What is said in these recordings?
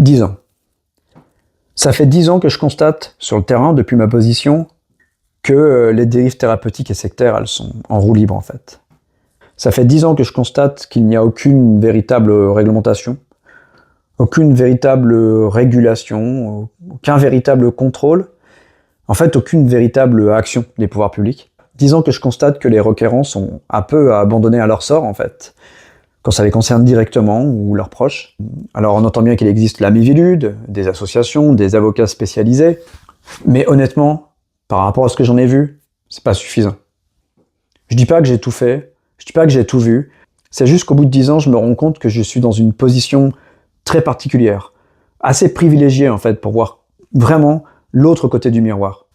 10 ans. Ça fait 10 ans que je constate sur le terrain, depuis ma position, que les dérives thérapeutiques et sectaires, elles sont en roue libre en fait. Ça fait 10 ans que je constate qu'il n'y a aucune véritable réglementation, aucune véritable régulation, aucun véritable contrôle, en fait aucune véritable action des pouvoirs publics. 10 ans que je constate que les requérants sont un peu abandonnés à leur sort en fait, quand ça les concerne directement ou leurs proches. Alors on entend bien qu'il existe la Miviludes, des associations, des avocats spécialisés, mais honnêtement, par rapport à ce que j'en ai vu, c'est pas suffisant. Je dis pas que j'ai tout fait, je dis pas que j'ai tout vu, c'est juste qu'au bout de 10 ans, je me rends compte que je suis dans une position très particulière, assez privilégiée en fait, pour voir vraiment l'autre côté du miroir.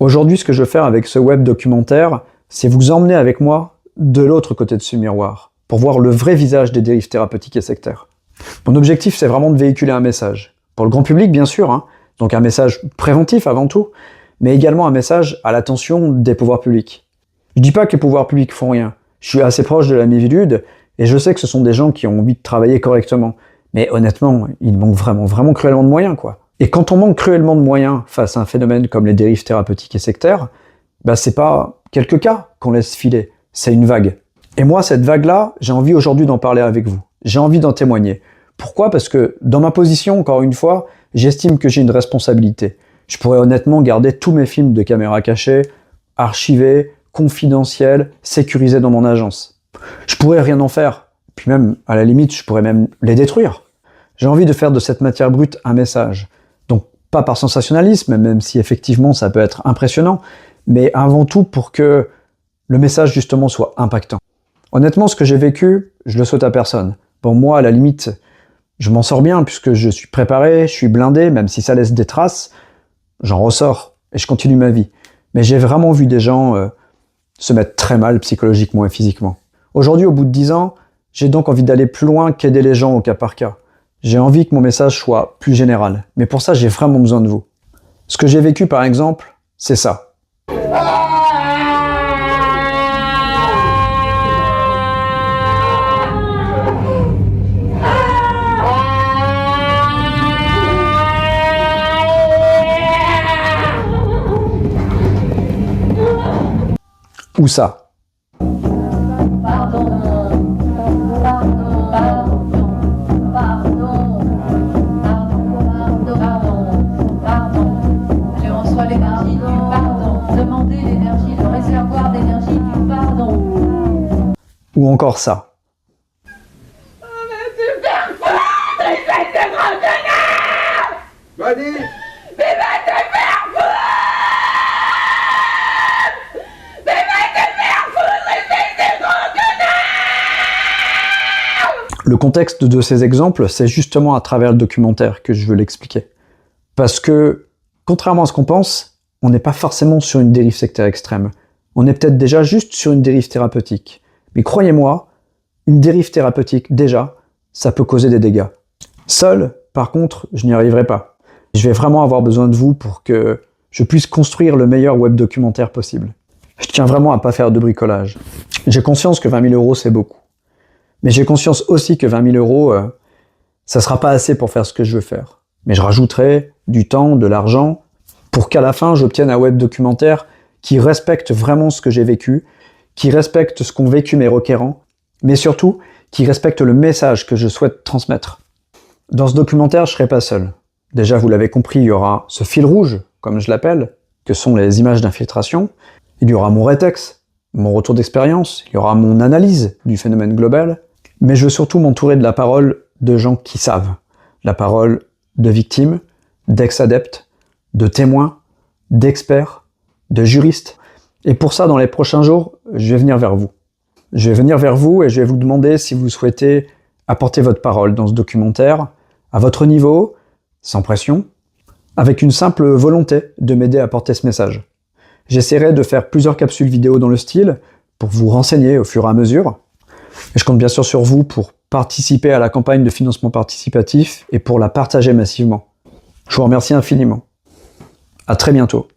Aujourd'hui, ce que je veux faire avec ce web documentaire, c'est vous emmener avec moi de l'autre côté de ce miroir, pour voir le vrai visage des dérives thérapeutiques et sectaires. Mon objectif, c'est vraiment de véhiculer un message. Pour le grand public, bien sûr, hein, donc un message préventif avant tout, mais également un message à l'attention des pouvoirs publics. Je dis pas que les pouvoirs publics font rien. Je suis assez proche de la Miviludes, et je sais que ce sont des gens qui ont envie de travailler correctement. Mais honnêtement, il manque vraiment cruellement de moyens, quoi. Et quand on manque cruellement de moyens face à un phénomène comme les dérives thérapeutiques et sectaires, bah c'est pas quelques cas qu'on laisse filer, c'est une vague. Et moi, cette vague-là, j'ai envie aujourd'hui d'en parler avec vous. J'ai envie d'en témoigner. Pourquoi ? Parce que dans ma position, encore une fois, j'estime que j'ai une responsabilité. Je pourrais honnêtement garder tous mes films de caméra cachée, archivés, confidentiels, sécurisés dans mon agence. Je pourrais rien en faire. Puis même, à la limite, je pourrais même les détruire. J'ai envie de faire de cette matière brute un message. Donc, pas par sensationnalisme, même si effectivement ça peut être impressionnant, mais avant tout pour que le message justement soit impactant. Honnêtement, ce que j'ai vécu, je le souhaite à personne. Pour moi, à la limite, je m'en sors bien puisque je suis préparé, je suis blindé, même si ça laisse des traces, j'en ressors et je continue ma vie. Mais j'ai vraiment vu des gens se mettre très mal psychologiquement et physiquement. Aujourd'hui, au bout de 10 ans, j'ai donc envie d'aller plus loin qu'aider les gens au cas par cas. J'ai envie que mon message soit plus général. Mais pour ça, j'ai vraiment besoin de vous. Ce que j'ai vécu, par exemple, c'est ça. Ou ça. Je reçois l'énergie du pardon. Demandez l'énergie, le réservoir d'énergie du pardon. Ou encore ça. Vas-y. Le contexte de ces exemples, c'est justement à travers le documentaire que je veux l'expliquer. Parce que, contrairement à ce qu'on pense, on n'est pas forcément sur une dérive sectaire extrême. On est peut-être déjà juste sur une dérive thérapeutique. Mais croyez-moi, une dérive thérapeutique, déjà, ça peut causer des dégâts. Seul, par contre, je n'y arriverai pas. Je vais vraiment avoir besoin de vous pour que je puisse construire le meilleur web documentaire possible. Je tiens vraiment à pas faire de bricolage. J'ai conscience que 20 000 €, c'est beaucoup. Mais j'ai conscience aussi que 20 000 €, ça sera pas assez pour faire ce que je veux faire. Mais je rajouterai du temps, de l'argent, pour qu'à la fin, j'obtienne un web documentaire qui respecte vraiment ce que j'ai vécu, qui respecte ce qu'ont vécu mes requérants, mais surtout, qui respecte le message que je souhaite transmettre. Dans ce documentaire, je serai pas seul. Déjà, vous l'avez compris, il y aura ce fil rouge, comme je l'appelle, que sont les images d'infiltration. Il y aura mon rétex, mon retour d'expérience, il y aura mon analyse du phénomène global, mais je veux surtout m'entourer de la parole de gens qui savent, la parole de victimes, d'ex-adeptes, de témoins, d'experts, de juristes. Et pour ça, dans les prochains jours, je vais venir vers vous. Je vais venir vers vous et je vais vous demander si vous souhaitez apporter votre parole dans ce documentaire, à votre niveau, sans pression, avec une simple volonté de m'aider à porter ce message. J'essaierai de faire plusieurs capsules vidéo dans le style, pour vous renseigner au fur et à mesure. Et je compte bien sûr sur vous pour participer à la campagne de financement participatif et pour la partager massivement. Je vous remercie infiniment. À très bientôt.